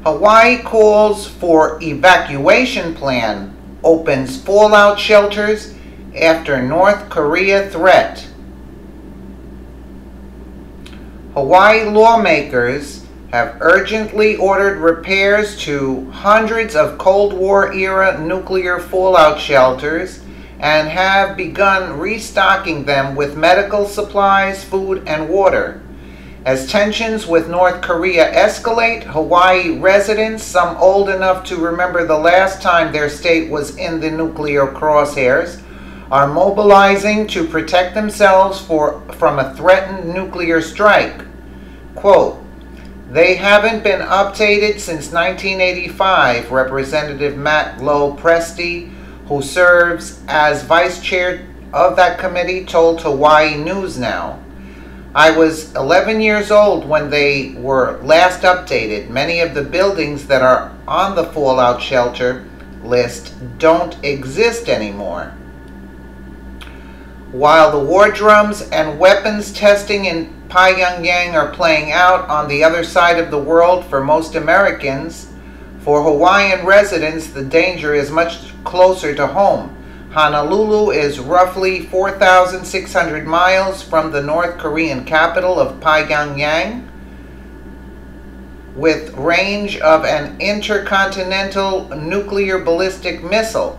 Hawaii calls for evacuation plan, opens fallout shelters after North Korea threat. Hawaii lawmakers have urgently ordered repairs to hundreds of Cold War-era nuclear fallout shelters and have begun restocking them with medical supplies, food, and water. As tensions with North Korea escalate, Hawaii residents, some old enough to remember the last time their state was in the nuclear crosshairs, are mobilizing to protect themselves from a threatened nuclear strike. Quote, "They haven't been updated since 1985, Representative Matt Lowe Presti, who serves as vice chair of that committee, told Hawaii News Now. I was 11 years old when they were last updated. Many of the buildings that are on the fallout shelter list don't exist anymore." While the war drums and weapons testing in Pyongyang are playing out on the other side of the world for most Americans, for Hawaiian residents the danger is much closer to home. Honolulu is roughly 4,600 miles from the North Korean capital of Pyongyang, with range of an intercontinental nuclear ballistic missile.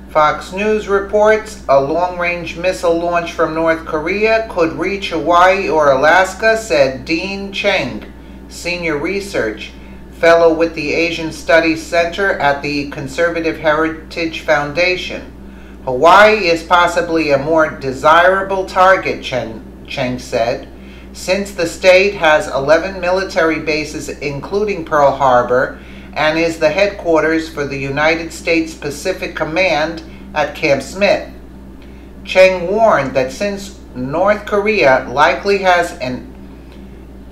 Fox News reports a long-range missile launch from North Korea could reach Hawaii or Alaska, said Dean Cheng, senior research fellow with the Asian Studies Center at the Conservative Heritage Foundation. Hawaii is possibly a more desirable target, Cheng said, since the state has 11 military bases including Pearl Harbor and is the headquarters for the United States Pacific Command at Camp Smith. Cheng warned that since North Korea likely has an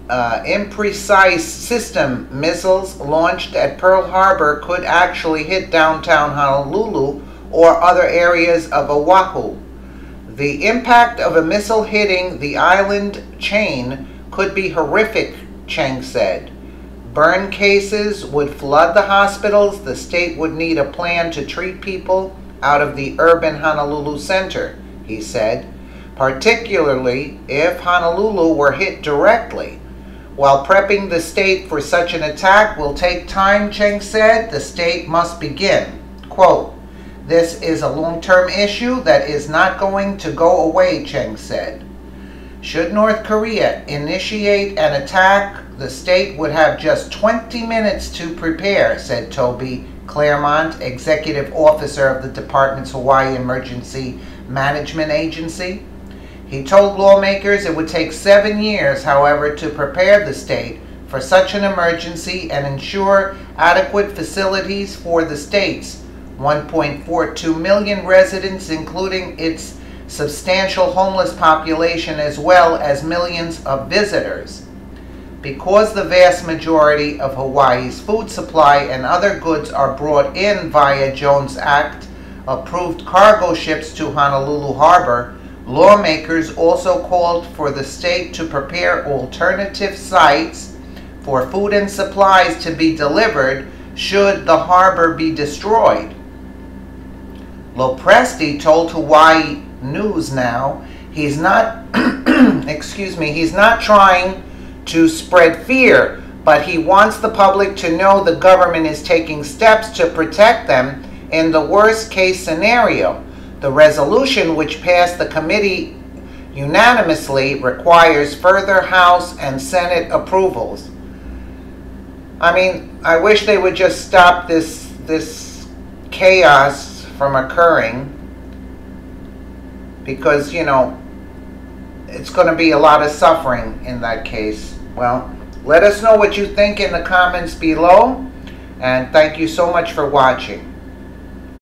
imprecise system, missiles launched at Pearl Harbor could actually hit downtown Honolulu or other areas of Oahu. The impact of a missile hitting the island chain could be horrific, Cheng said. Burn cases would flood the hospitals. The state would need a plan to treat people out of the urban Honolulu center, he said, particularly if Honolulu were hit directly. While prepping the state for such an attack will take time, Cheng said, the state must begin. Quote, "This is a long-term issue that is not going to go away," Cheng said. Should North Korea initiate an attack, the state would have just 20 minutes to prepare, said Toby Claremont, executive officer of the department's Hawaii Emergency Management Agency. He told lawmakers it would take 7 years, however, to prepare the state for such an emergency and ensure adequate facilities for the state's 1.42 million residents, including its substantial homeless population as well as millions of visitors. Because the vast majority of Hawaii's food supply and other goods are brought in via Jones Act approved cargo ships to Honolulu Harbor, lawmakers also called for the state to prepare alternative sites for food and supplies to be delivered should the harbor be destroyed. Lopresti told Hawaii News Now he's not he's not trying to spread fear, but he wants the public to know the government is taking steps to protect them in the worst case scenario. The resolution, which passed the committee unanimously, requires further House and Senate approvals. I mean, I wish they would just stop this chaos from occurring, because, you know, it's going to be a lot of suffering in that case. Well, let us know what you think in the comments below, and thank you so much for watching.